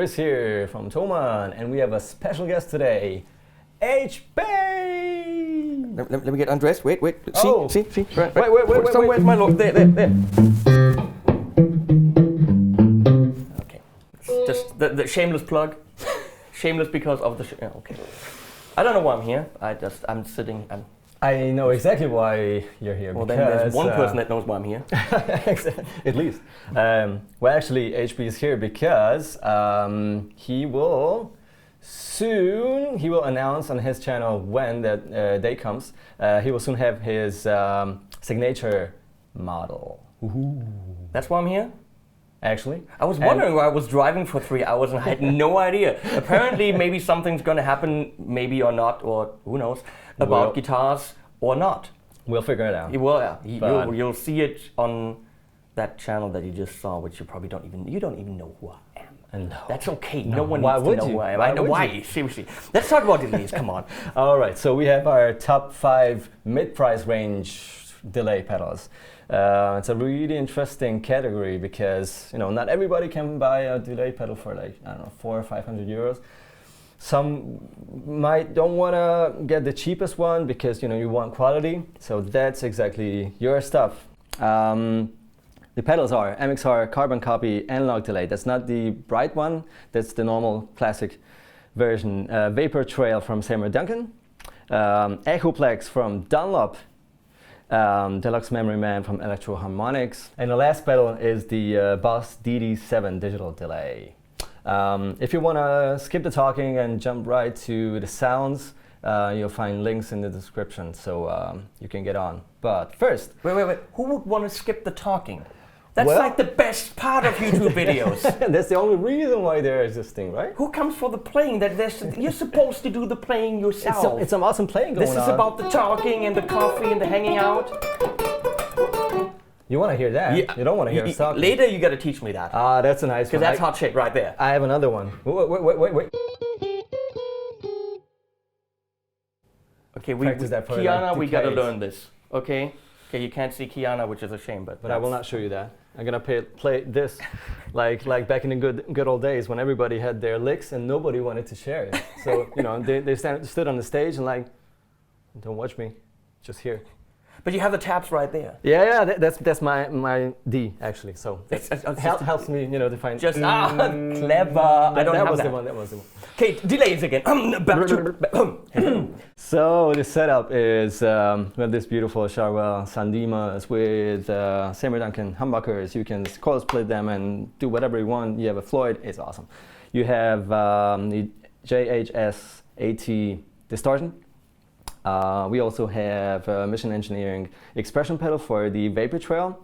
Chris here from Thomann, and we have a special guest today, EytschPi! Let me get undressed. Wait. Oh. See. Right. Wait. Somewhere's my log. There. Okay. It's just the shameless plug. Shameless because of the. Okay. I don't know why I'm here. I'm sitting. I know exactly why you're here. Well, then there's one person that knows why I'm here. At least. Well, actually, EytschPi is here because he will announce on his channel when that day comes. He will soon have his signature model. Ooh. That's why I'm here? Actually. I was wondering why I was driving for 3 hours and I had no idea. Apparently, maybe something's going to happen, maybe or not, or who knows, about guitars or not. We'll figure it out. You'll see it on that channel that you just saw, which you probably don't even know who I am. No. That's okay. No one needs to know who I am. I know why. Seriously. Let's talk about delays. Come on. All right. So we have our top 5 mid-price range delay pedals. It's a really interesting category because not everybody can buy a delay pedal for like 400 or 500 euros. Some don't want to get the cheapest one because you want quality. So that's exactly your stuff. The pedals are MXR Carbon Copy analog delay. That's not the bright one. That's the normal classic version. Vapor Trail from Seymour Duncan. Echoplex from Dunlop. Deluxe Memory Man from Electro-Harmonix. And the last pedal is the Boss DD7 digital delay. If you want to skip the talking and jump right to the sounds, you'll find links in the description so you can get on. But first... Wait. Who would want to skip the talking? That's like the best part of YouTube videos. That's the only reason why they're existing, right? Who comes for the playing? You're supposed to do the playing yourself. It's some awesome playing going on. This is about the talking and the coffee and the hanging out. You want to hear that? Yeah. You don't want to hear us talking. Later you got to teach me that. Ah, that's a nice one. Because that's hot shit right there. I have another one. Wait. Okay, Kiana, we got to learn this. Okay, you can't see Kiana, which is a shame, but I will not show you that. I'm gonna play this like back in the good old days when everybody had their licks and nobody wanted to share it. So they stood on the stage and like, don't watch me, just here. But you have the tabs right there. Yeah, that's my D actually. So it helps me, to find. Just clever. I don't have that. That was the one. Okay, delays again. Back to. So the setup is we have this beautiful Charvel Sandimas with Seymour Duncan humbuckers. You can coil split them and do whatever you want. You have a Floyd. It's awesome. You have the JHS80 distortion. We also have Mission Engineering expression pedal for the Vapor Trail.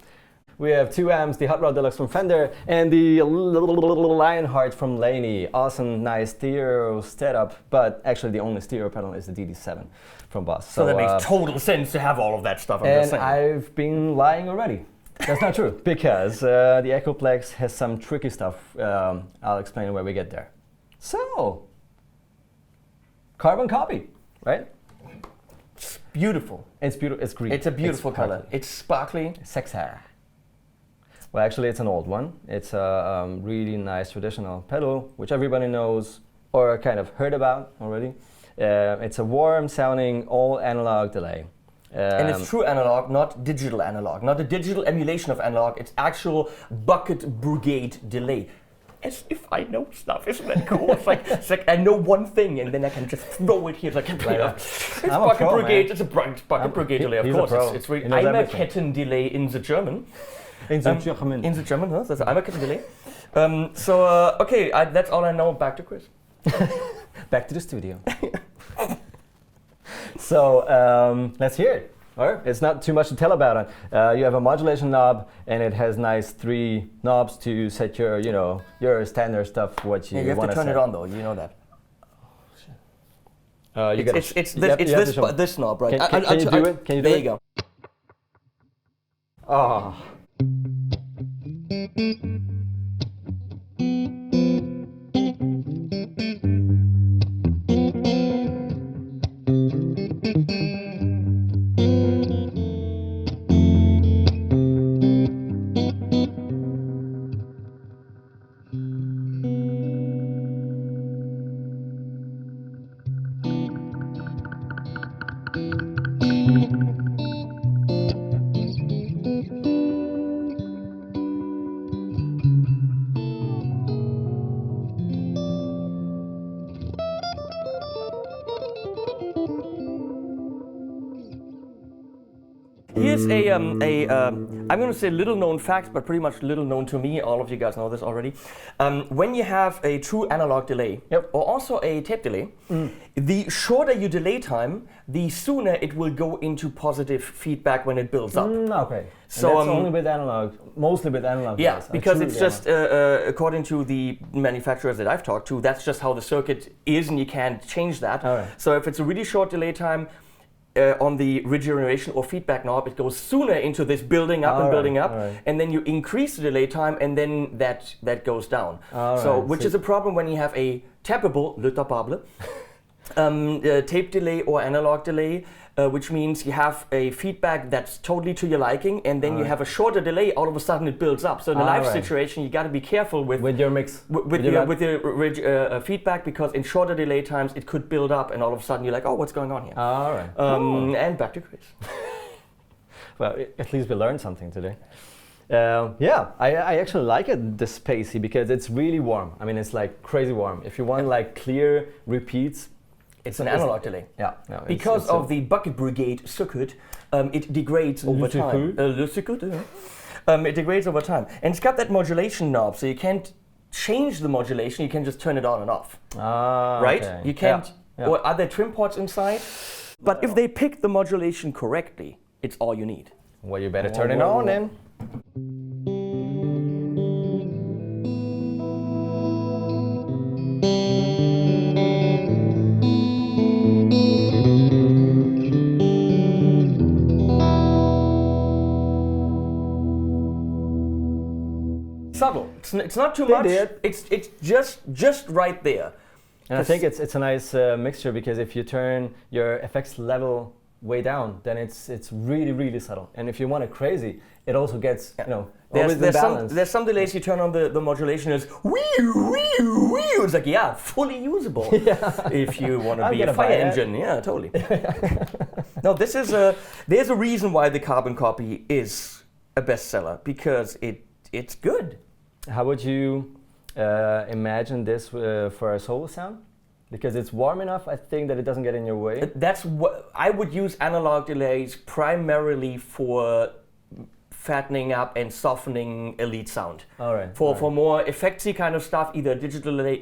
We have 2 amps, the Hot Rod Deluxe from Fender, and the Lionheart from Laney. Awesome, nice stereo setup, but actually the only stereo pedal is the DD7 from Boss. So that makes total sense to have all of that stuff. And I've been lying already. That's not true, because the Echoplex has some tricky stuff. I'll explain when we get there. So, Carbon Copy, right? It's beautiful. It's beautiful. It's green. It's a beautiful color. It's sparkly. Sexy. Well, actually, it's an old one. It's a really nice traditional pedal, which everybody knows or kind of heard about already. It's a warm-sounding all-analog delay. And it's true analog, not digital analog. Not a digital emulation of analog. It's actual bucket brigade delay. As if I know stuff, isn't that cool? It's like I know one thing and then I can just throw it here. It's bucket brigade. Man. It's a bucket brigade delay, of course. It's really Eimerketten delay in the German. In the German. In the German, huh? That's Eimerketten delay. Okay, that's all I know. Back to Chris. Back to the studio. So let's hear it. It's not too much to tell about it. You have a modulation knob, and it has nice 3 knobs to set your standard stuff. What you want to set. You have to turn it on though. You know that. It's this knob, right? Can you do it? Can you do it? There you go. Oh. Here's I'm going to say little known fact, but pretty much little known to me. All of you guys know this already. When you have a true analog delay, or also a tape delay, the shorter your delay time, the sooner it will go into positive feedback when it builds up. Okay. So that's only with analog, mostly with analog. Yeah, because it's just according to the manufacturers that I've talked to, that's just how the circuit is, and you can't change that. All right. So if it's a really short delay time, on the regeneration or feedback knob, it goes sooner into this building up and building up, and then you increase the delay time, and then that goes down. Which is a problem when you have a tappable, le tappable, tape delay or analog delay, which means you have a feedback that's totally to your liking, and then you have a shorter delay. All of a sudden, it builds up. So in a live situation, you got to be careful with your mix, with your feedback, because in shorter delay times, it could build up, and all of a sudden, you're like, oh, what's going on here? All right. And back to Chris. Well, at least we learned something today. I actually like it, the spacey, because it's really warm. I mean, it's like crazy warm. If you want like clear repeats, it's an analog delay. Yeah. No, because of the bucket brigade circuit, it degrades over time. It degrades over time. And it's got that modulation knob, so you can't change the modulation, you can just turn it on and off. Right? Okay. You can't, or are there trim ports inside? But if they pick the modulation correctly, it's all you need. Well, you better turn it on then. Subtle. It's not too much. It's just right there. And I think it's a nice mixture, because if you turn your effects level way down, then it's really subtle. And if you want it crazy, it also gets there's some delays you turn on the modulation is it's like fully usable. If you want to be a fire engine, totally. No, there's a reason why the Carbon Copy is a bestseller, because it's good. How would you imagine this for a solo sound? Because it's warm enough, I think, that it doesn't get in your way. That's what I would use analog delays primarily for fattening up and softening elite sound. All right. For more effectsy kind of stuff, either digital delay,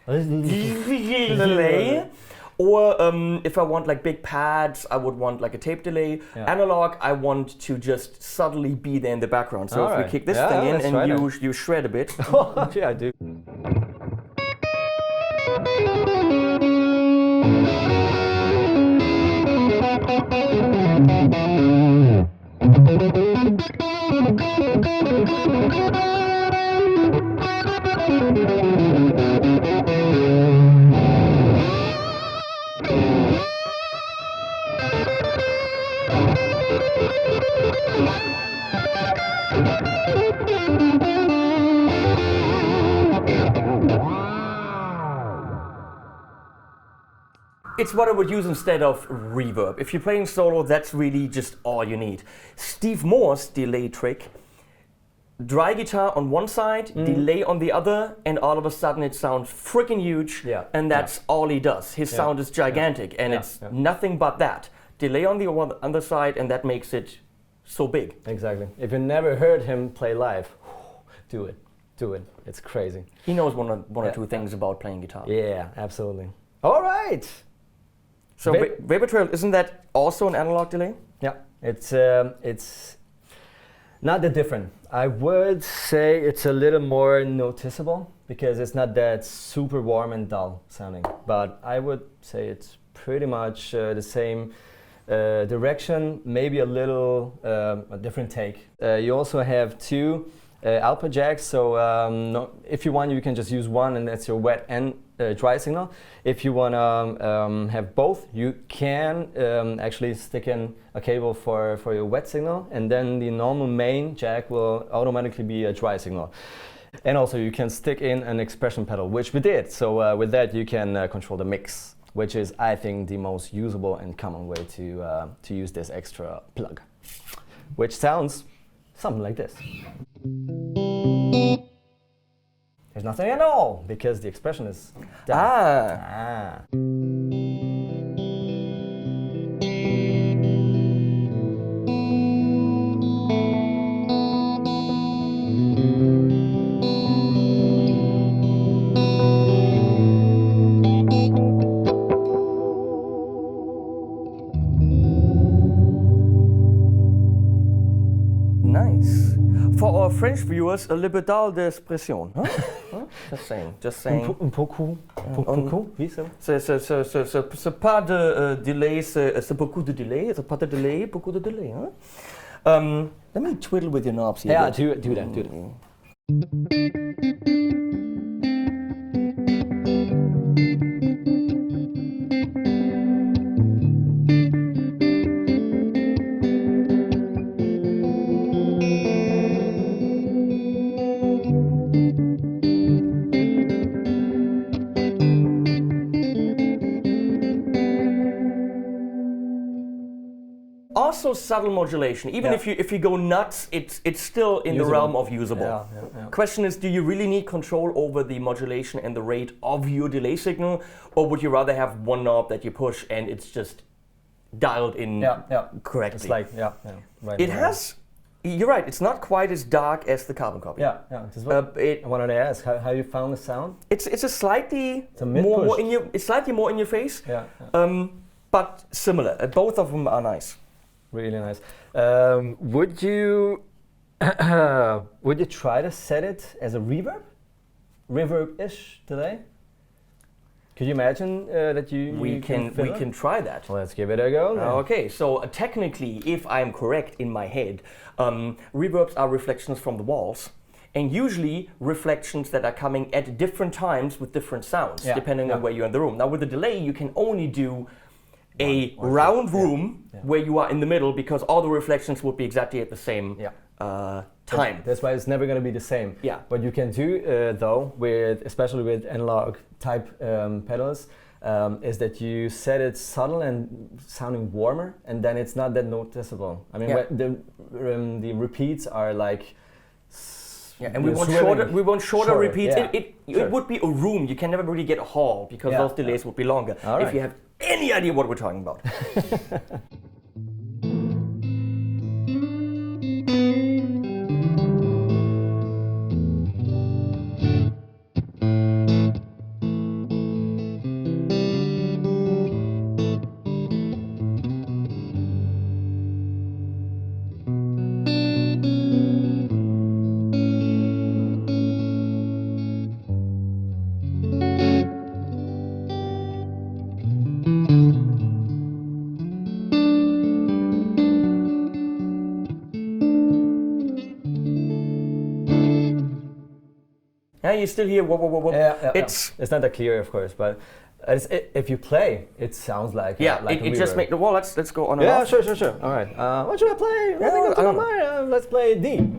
delay, or if I want like big pads, I would want like a tape delay. Analog, I want to just subtly be there in the background. So if we kick this thing in and you shred a bit. Yeah, I do. It's what I would use instead of reverb. If you're playing solo, that's really just all you need. Steve Moore's delay trick, dry guitar on one side, delay on the other, and all of a sudden it sounds freaking huge, and that's all he does. His sound is gigantic, and it's nothing but that. Delay on the other side, and that makes it so big. Exactly. If you never heard him play live, do it. Do it. It's crazy. He knows one or two things about playing guitar. Yeah, absolutely. All right. So Vapor Trail, isn't that also an analog delay? Yeah, it's not that different. I would say it's a little more noticeable, because it's not that super warm and dull sounding. But I would say it's pretty much the same direction, maybe a little a different take. You also have two output jacks, so if you want, you can just use one, and that's your wet and dry signal. If you want to have both, you can actually stick in a cable for your wet signal, and then the normal main jack will automatically be a dry signal. And also you can stick in an expression pedal, which we did. So with that you can control the mix, which is, I think, the most usable and common way to use this extra plug, which sounds something like this. There's nothing at all, because the expression is done. French viewers, a libidal d'expression. Huh? Huh? Just saying, just saying. Un beaucoup. Oui, C'est pas de delay, c'est beaucoup de delay. C'est pas de delay, beaucoup de delay. Huh? Let me twiddle with your knobs here. Yeah, do that. Also subtle modulation. Even if you go nuts, it's still in the realm of usable. Yeah. Question is, do you really need control over the modulation and the rate of your delay signal, or would you rather have one knob that you push and it's just dialed in correctly? It's like right. It has. You're right. It's not quite as dark as the Carbon Copy. Yeah. I wanted to ask how you found the sound. It's a slightly It's a more in your. It's slightly more in your face. Yeah. But similar. Both of them are nice. Really nice. Would you try to set it as a reverb-ish delay? Could you imagine that we can try that. Let's give it a go. Okay, so technically, if I'm correct in my head, reverbs are reflections from the walls, and usually reflections that are coming at different times with different sounds, depending on where you're in the room. Now, with the delay, you can only do a round room where you are in the middle, because all the reflections would be exactly at the same time. That's why it's never going to be the same. Yeah. What you can do though, especially with analog type pedals, is that you set it subtle and sounding warmer, and then it's not that noticeable. I mean, when the repeats are like. Yeah, and we want shorter repeats. Yeah. It would be a room. You can never really get a hall, because those delays would be longer. If you have any idea what we're talking about. Yeah, you still hear whoop, whoop, whoop, whoop. It's not that clear, of course, but if you play, it sounds like it just makes the wall. Let's go on. Yeah, sure. All right. What should I play? I don't know. Let's play D.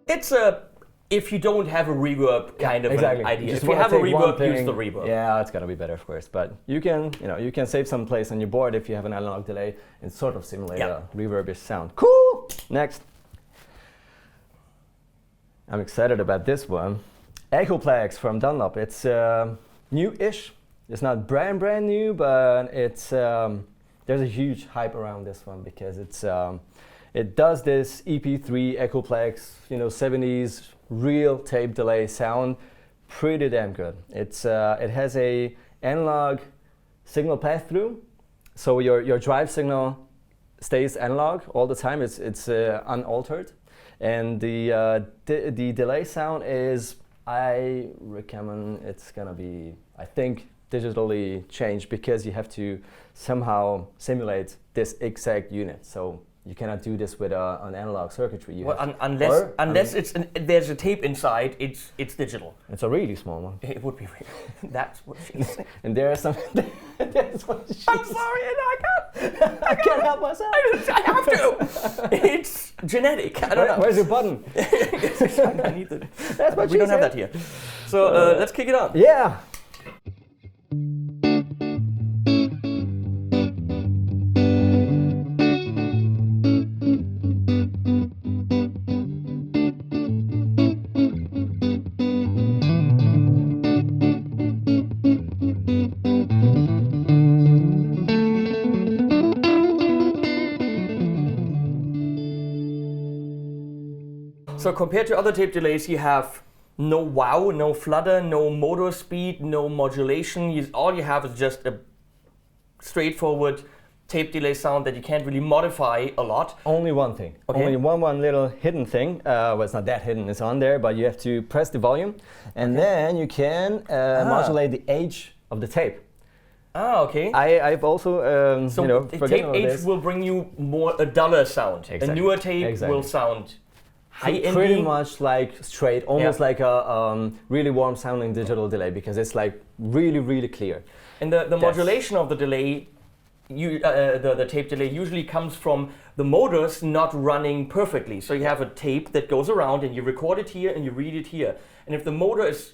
It's if you don't have a reverb kind of an idea. Just if you have a reverb, thing, use the reverb. Yeah, it's gonna be better, of course. But you can save some place on your board if you have an analog delay and sort of simulate a reverbish sound. Cool. Next, I'm excited about this one. Echoplex from Dunlop. It's new-ish. It's not brand new, but it's there's a huge hype around this one because it does this EP3 Echoplex, 70s real tape delay sound, pretty damn good. It has a analog signal path through, so your drive signal stays analog all the time. It's unaltered, and the delay sound is, I recommend it's gonna be, I think, digitally changed, because you have to somehow simulate this exact unit. So you cannot do this with an analog circuitry. Unless there's a tape inside, it's digital. It's a really small one. It would be really. That's what she said. And there are some. That's what she I'm sorry, I can't help myself. I have to. It's genetic. I don't know. Where's your button? I need it. That's what we don't have that here. So let's kick it on. Yeah. So compared to other tape delays, you have no wow, no flutter, no motor speed, no modulation. All you have is just a straightforward tape delay sound that you can't really modify a lot. Only one thing. Okay. Only one little hidden thing. Well, it's not that hidden. It's on there, but you have to press the volume, and then you can modulate the age of the tape. Ah, okay. I've also, tape age will bring you a duller sound. Exactly. A newer tape will sound high-end. Pretty much like straight, almost like a really warm sounding digital delay, because it's like really, really clear. And the modulation of the delay, the tape delay usually comes from the motors not running perfectly. So you have a tape that goes around and you record it here and you read it here. And if the motor is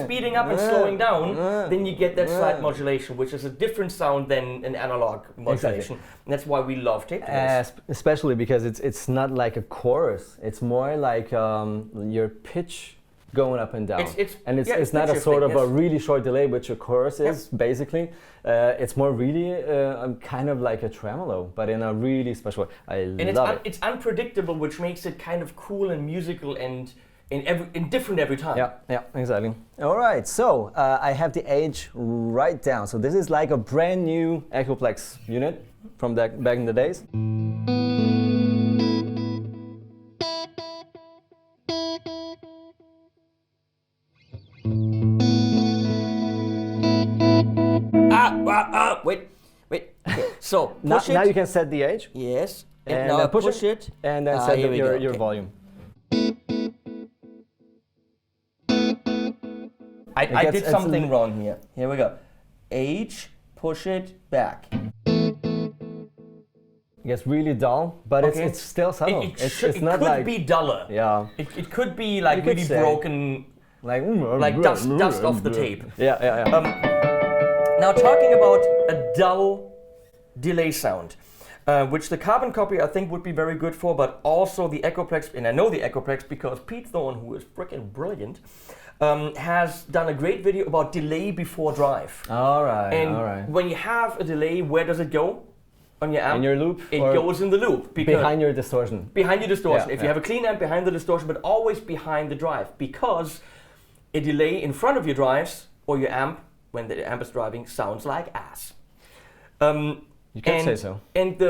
speeding up and slowing down, then you get that slight modulation, which is a different sound than an analog modulation. Exactly. And that's why we love tape delays. Especially because it's not like a chorus. It's more like your pitch going up and down. It's not a sort of a really short delay, which a chorus is, basically. It's more really kind of like a tremolo, but in a really special way. I love it. It's unpredictable, which makes it kind of cool and musical and different every time. Yeah, exactly. All right, so I have the age right down. So this is like a brand new Echoplex unit from back in the days. Wait. Okay. So now you can set the age. Yes. And now push it. And then set your volume. I did something wrong here. Here we go. Age, push it back. It gets really dull, but it's still subtle. It not could like be duller. Yeah. It could be like really broken, like dust off the tape. Yeah. Now talking about a dull delay sound, which the Carbon Copy I think would be very good for, but also the Echoplex, and I know the Echoplex because Pete Thorne, who is freaking brilliant, has done a great video about delay before drive. All right. And when you have a delay, where does it go? On your amp? In your loop? It goes in the loop. Behind your distortion. Behind your distortion. If you have a clean amp, behind the distortion, but always behind the drive. Because a delay in front of your drives, or your amp, when the amp is driving, sounds like ass. You can say so. And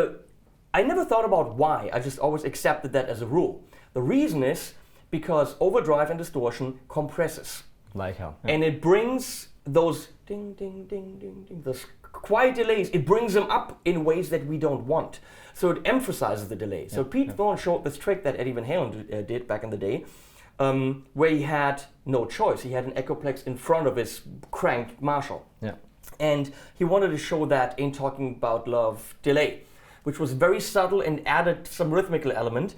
I never thought about why. I just always accepted that as a rule. The reason is because overdrive and distortion compresses. Like how? Yeah. And it brings those ding, ding, ding, ding, ding, those quiet delays, it brings them up in ways that we don't want. So it emphasizes the delay. So Pete Thorne showed this trick that Eddie Van Halen did back in the day, where he had no choice. He had an Echoplex in front of his cranked Marshall. Yeah. And he wanted to show that in Talking About Love delay, which was very subtle and added some rhythmical element.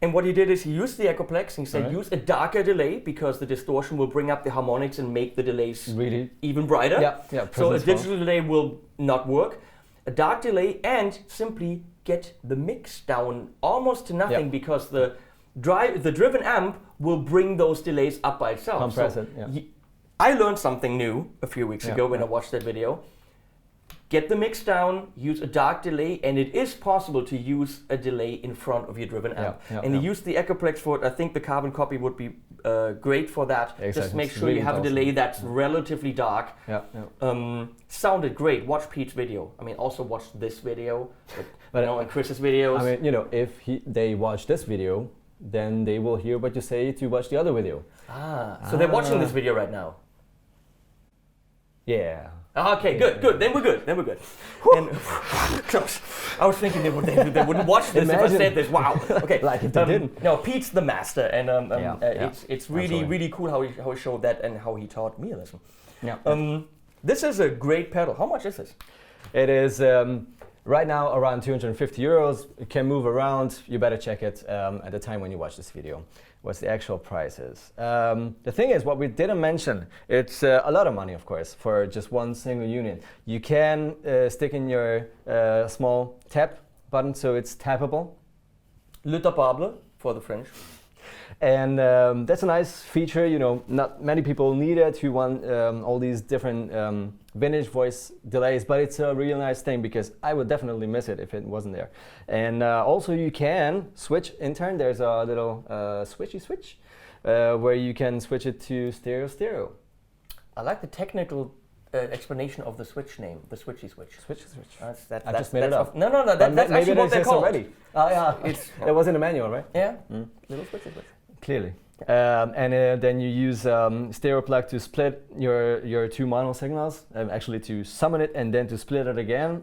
And what he did is he used the Echoplex and he said, use a darker delay because the distortion will bring up the harmonics and make the delays really even brighter. Yeah, so a digital delay will not work. A dark delay, and simply get the mix down almost to nothing because the driven amp will bring those delays up by itself. Compress it. Yeah. I learned something new a few weeks ago when I watched that video. Get the mix down, use a dark delay, and it is possible to use a delay in front of your driven amp. And use the Echoplex for it. I think the Carbon Copy would be great for that. Exactly. Just make sure you have a delay that's relatively dark. Sounded great. Watch Pete's video. I mean, also watch this video, but and Chris's videos. I mean, if they watch this video, then they will hear what you say to watch the other video. So they're watching this video right now. Yeah. Okay, good. Then we're good. And, close. I was thinking they wouldn't watch this if I said this. Wow. Okay. Like if they didn't. No, Pete's the master, and it's really cool how he showed that and how he taught me a lesson. Yeah. This is a great pedal. How much is this? It is right now around 250 euros. It can move around. You better check it at the time when you watch this video. What the actual price is. The thing is, what we didn't mention, it's a lot of money, of course, for just one single unit. You can stick in your small tap button, so it's tappable. Le tapable for the French. And that's a nice feature. You know, not many people need it who want all these different vintage voice delays, but it's a real nice thing because I would definitely miss it if it wasn't there. And also you can switch in turn. There's a little switchy switch where you can switch it to stereo. I like the technical explanation of the switch name, the switchy switch. Switchy switch. I just made it up. No, that's actually what they're called. Already. Oh yeah, it was in the manual, right? Yeah, little switchy switch. Clearly. And then you use stereo plug to split your two mono signals, actually to summon it and then to split it again,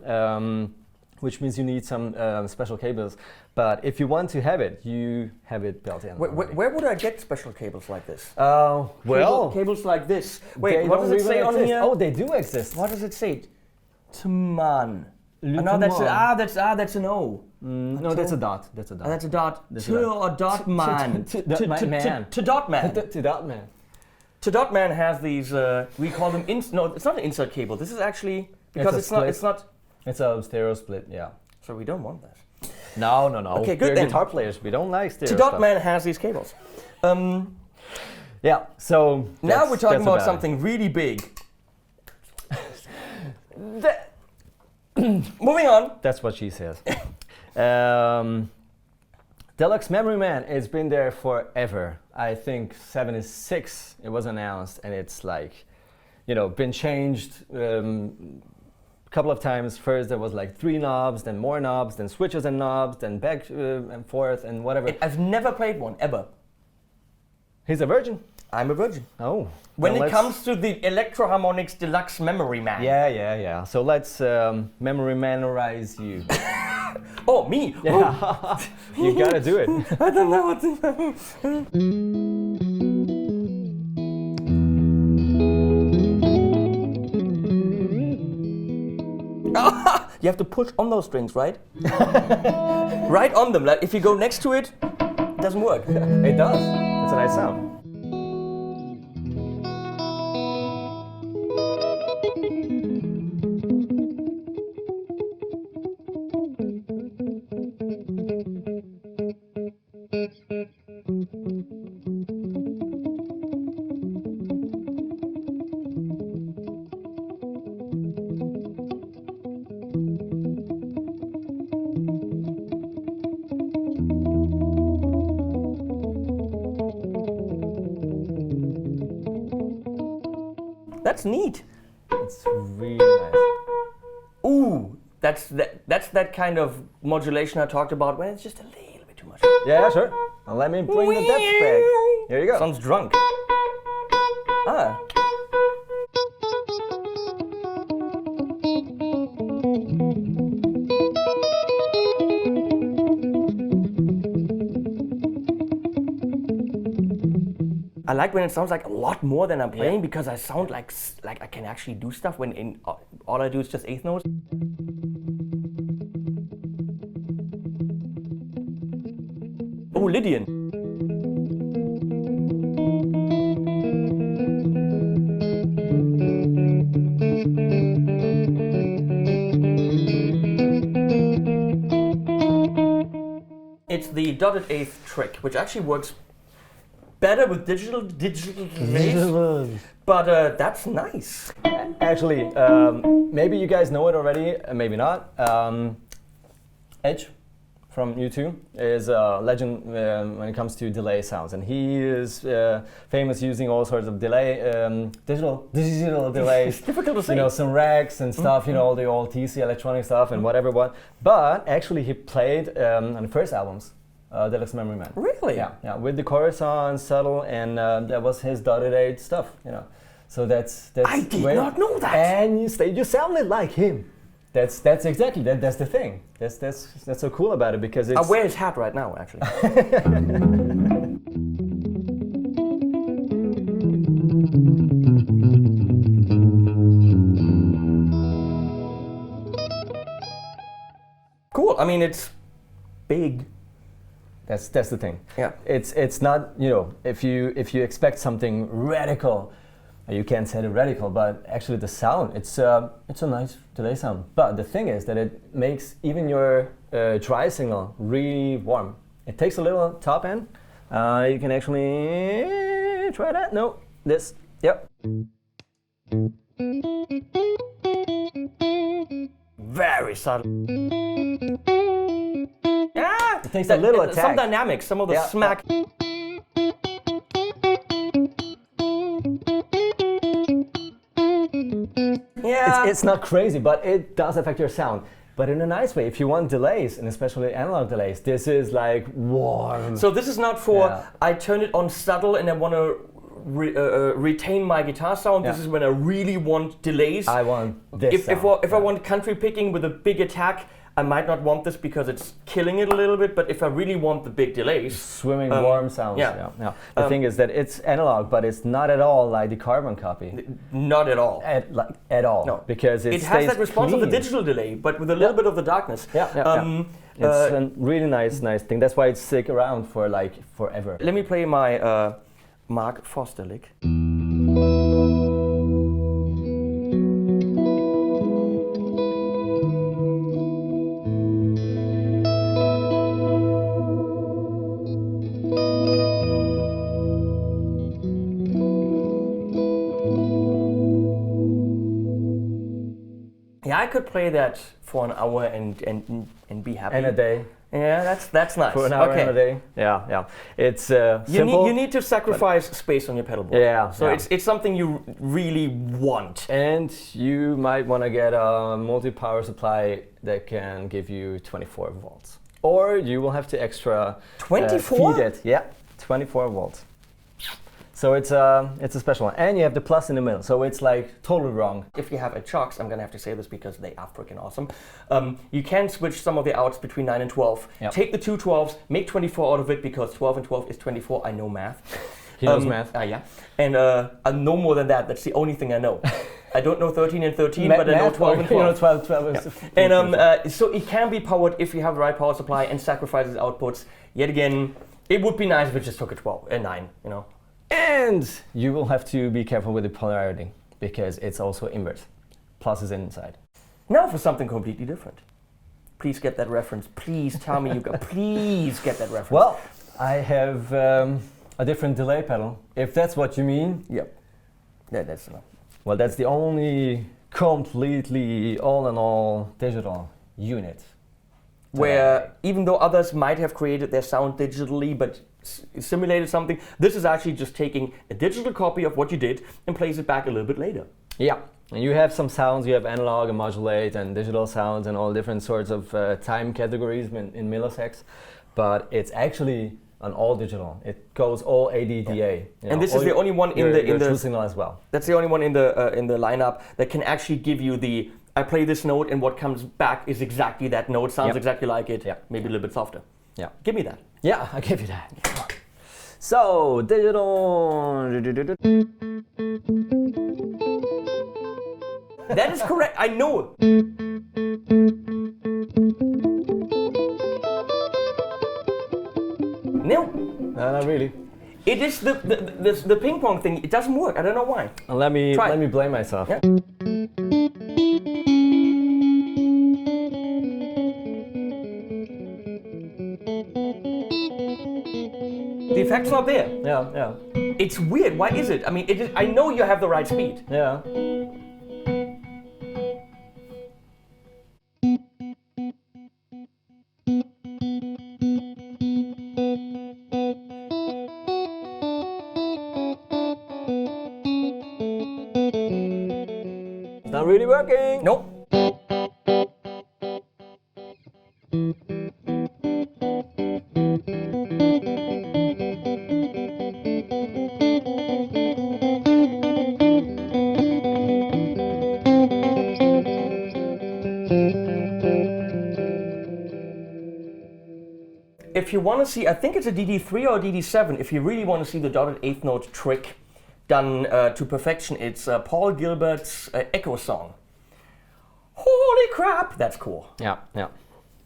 which means you need some special cables. But if you want to have it, you have it built in. Where would I get special cables like this? Cables like this. Wait, what does it say on here? Oh, they do exist. What does it say? Thomann. No, that's an O. No, that's a dot. That's a dot. That's a dot. Thomann. Thomann has these. We call them. No, it's not an insert cable. This is actually because it's not. It's a stereo split. Yeah. So we don't want that. No. Okay, good We're then. guitar players. We don't like stereo. Thomann has these cables. Yeah. So now we're talking about something really big. Moving on. That's what she says. Deluxe Memory Man, it's been there forever. I think 76 it was announced, and it's like, you know, been changed a couple of times. First there was like 3 knobs, then more knobs, then switches and knobs, then back and forth and whatever. I've never played one, ever. He's a virgin? I'm a virgin. Oh. When it comes to the Electro-Harmonix Deluxe Memory Man. Yeah. So let's Memory Manorize you. Oh, me? Yeah. Oh. You gotta do it. I don't know what to You have to push on those strings, right? Right on them. Like if you go next to it, it doesn't work. It does. It's a nice sound. That's neat. It's really nice. Ooh, that's that kind of modulation I talked about when it's just a little bit too much. Yeah, sure. Now let me bring the depth back. Here you go. Sounds drunk. Ah. I like when it sounds like a lot more than I'm playing because I sound like I can actually do stuff when all I do is just eighth notes. Oh, Lydian. It's the dotted eighth trick, which actually works better with digital delays, but that's nice. Actually, maybe you guys know it already, maybe not. Edge from U2 is a legend when it comes to delay sounds, and he is famous using all sorts of delay, digital delays. It's difficult to say. You know, some racks and stuff. You know, all the old TC electronic stuff and whatever. But actually, he played on the first albums. Deluxe Memory Man. Really? Yeah, with the chorus on subtle, and that was his dotted eight stuff, you know. So that's. I did not know that. And you sounded like him. That's exactly that's the thing. That's so cool about it because it's. I wear his hat right now, actually. Cool. I mean, it's big. That's the thing. Yeah. It's not, you know, if you expect something radical, you can't say the radical, but actually the sound, it's a nice delay sound. But the thing is that it makes even your dry signal really warm. It takes a little top end, You can actually try that. No, this. Yep. Very subtle. Yeah, it takes a little attack. Some dynamics, some of the smack. Yeah. It's not crazy, but it does affect your sound. But in a nice way. If you want delays, and especially analog delays, this is like warm. So this is not for I turn it on subtle and I want to retain my guitar sound. This is when I really want delays. I want this If I want country picking with a big attack, I might not want this because it's killing it a little bit, but if I really want the big delays... Swimming warm sounds. The thing is that it's analog, but it's not at all like the Carbon Copy. Not at all. At all. No. Because it has that response clean. of the digital delay, but with a little bit of the darkness. It's a really nice thing. That's why it's stick around for like forever. Let me play my Mark Foster lick. Yeah, I could play that for an hour and be happy. And a day. Yeah, that's nice. For an hour and a day. Yeah. It's simple. You need to sacrifice space on your pedal board. Yeah. So it's something you really want. And you might want to get a multi-power supply that can give you 24 volts. Or you will have to extra 24? feed it. Yeah, 24 volts. So it's a special one. And you have the plus in the middle, so it's like totally wrong. If you have a Chox, I'm gonna have to say this because they are freaking awesome. You can switch some of the outs between 9 and 12. Yep. Take the two 12s, make 24 out of it because 12 and 12 is 24. I know math. He knows math. Yeah. And no more than that. That's the only thing I know. I don't know 13 and 13, but I know 12 and 12. You know 12 is And so it can be powered if you have the right power supply and sacrifices outputs. Yet again, it would be nice if it just took a 12 and 9, you know. And you will have to be careful with the polarity because it's also invert. Plus is inside. Now for something completely different. Please get that reference. Please tell me you got. Please get that reference. Well, I have a different delay pedal. If that's what you mean. Yep. Yeah, that's enough. Well, that's the only completely all in all digital unit. Where even though others might have created their sound digitally, but simulated something, this is actually just taking a digital copy of what you did and plays it back a little bit later. Yeah, and you have some sounds, you have analog and modulate and digital sounds and all different sorts of time categories in milliseconds, but it's actually an all digital. It goes all ADDA. Yeah. And this is the only one in the true signal as well. That's the only one in the lineup that can actually give you the I play this note and what comes back is exactly that note, sounds exactly like it, maybe a little bit softer. Yeah. Give me that. Yeah, I'll give you that. So, digital. That is correct, I know. No. Not really. It is the ping-pong thing, it doesn't work, I don't know why. And let me blame myself. Yeah. The effect's not there. Yeah. It's weird. Why is it? I mean, I know you have the right speed. Yeah. It's not really working. Nope. If you want to see, I think it's a DD3 or a DD7, if you really want to see the dotted eighth note trick done to perfection, it's Paul Gilbert's Echo Song. Holy crap, that's cool. Yeah.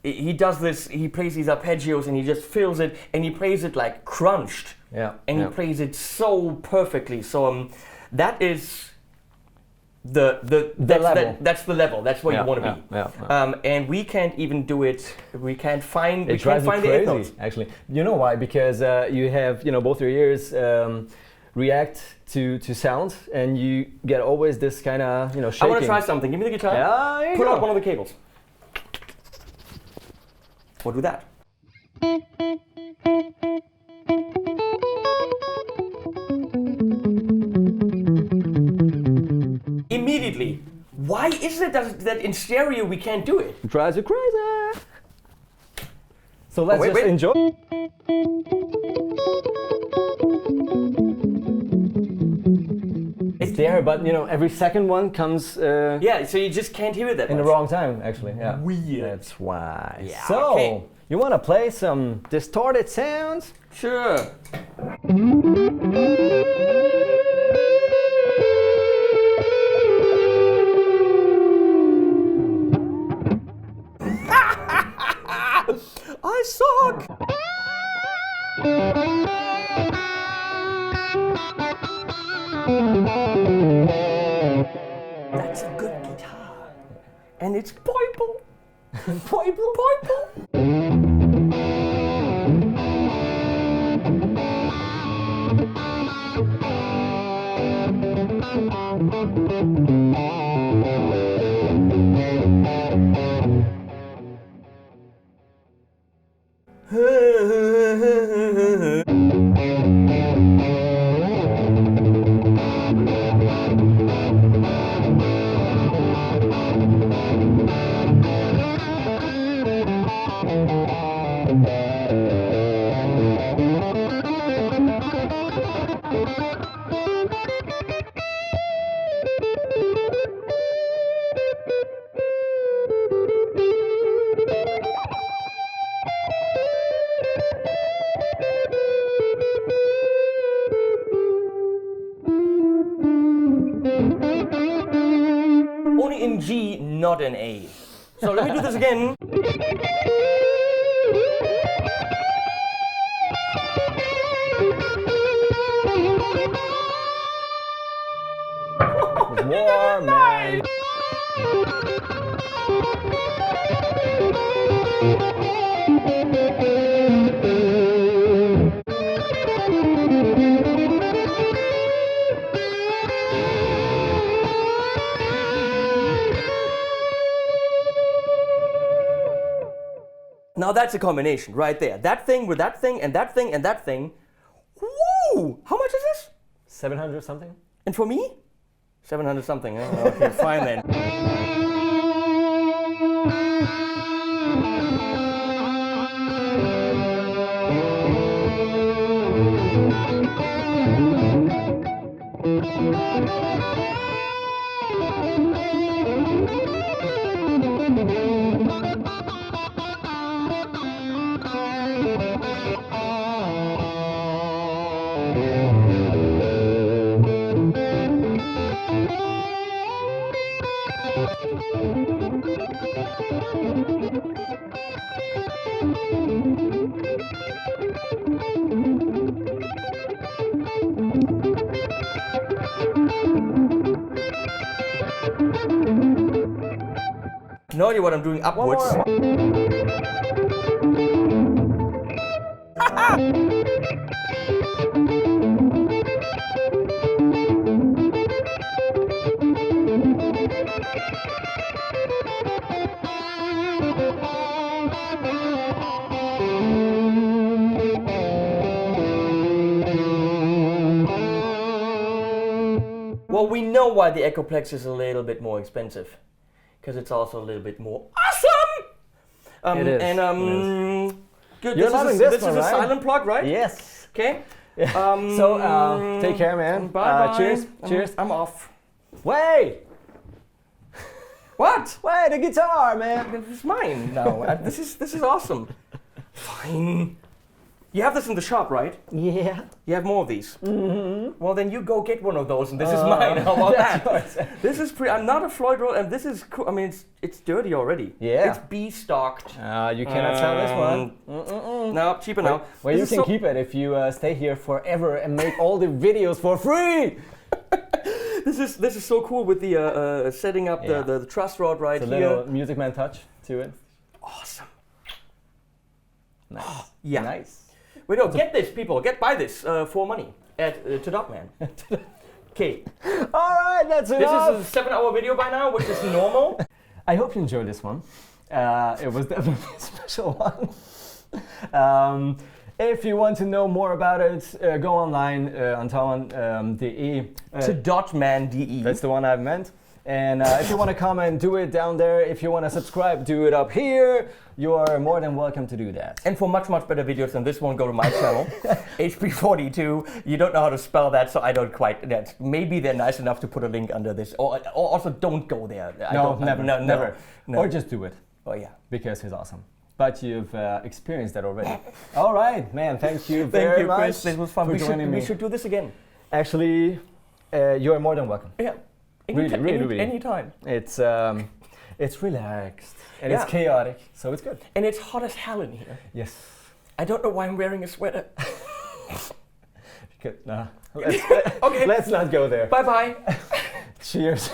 He does this, he plays these arpeggios and he just fills it, and he plays it like crunched. Yeah. And he plays it so perfectly. So that is level. That's the level. That's where you want to be. Yeah. And we can't even do it. We can't find. It drives me the eighth notes. crazy, actually. You know why? Because you have both your ears react to sound, and you get always this kind of shaking. I want to try something. Give me the guitar. Yeah, Pull out one of the cables. We'll do that. Immediately. Why is it that in stereo we can't do it? It drives you crazy. So let's wait. enjoy. It's there, but every second one comes. Yeah, so you just can't hear it that in much. the wrong time, actually. Yeah. Weird. That's why. Yeah, so okay. you want to play some distorted sounds? Sure. I suck! That's a good guitar. And it's purple. Purple. Only in G, not in A. So let me do this again. War, man. Now that's a combination right there. That thing with that thing and that thing and that thing. Woo! How much is this? 700 something? And for me? 700 something. Oh, okay, fine then. No idea what I'm doing upwards. Well, we know why the Echoplex is a little bit more expensive. Because it's also a little bit more awesome! It is. And good. You're loving this one, is a right? silent plug, right? Yes. Okay. So take care, man. Bye. Cheers. Cheers. I'm off. Wait! What? Wait, the guitar, man. This is mine now. This is awesome. Fine. You have this in the shop, right? Yeah. You have more of these. Mm-hmm. Well, then you go get one of those, and this is mine. How about that? This is pretty. I'm not a Floyd roll, and this is cool. I mean, it's dirty already. Yeah. It's B-stocked. You cannot sell this one. No, cheaper now. Well, you can keep it if you stay here forever and make all the videos for free. This is so cool with the setting up the truss rod right it's here. a little Music Man touch to it. Awesome. Nice. Oh, yeah. Nice. Wait, no, get this, people. Buy this for money at to Thomann. Okay. All right, that's enough. This is a 7-hour video by now, which is normal. I hope you enjoyed this one. It was definitely a special one. If you want to know more about it, go online on Thomann.de. To Thomann.de. That's the one I meant. And if you want to comment, do it down there. If you want to subscribe, do it up here. You're more than welcome to do that. And for much, much better videos than this one, go to my channel, EytschPi42. You don't know how to spell that, so I don't quite. Maybe they're nice enough to put a link under this. Or also, don't go there. Never. Or just do it. Oh, yeah. Because he's awesome. But you've experienced that already. All right, man. Thank you very much. Chris. This was fun. We should do this again. Actually, you're more than welcome. Yeah. Really. Anytime. It's relaxed and it's chaotic, so it's good. And it's hot as hell in here. Yes. I don't know why I'm wearing a sweater. Okay, let's not go there. Bye-bye. Cheers.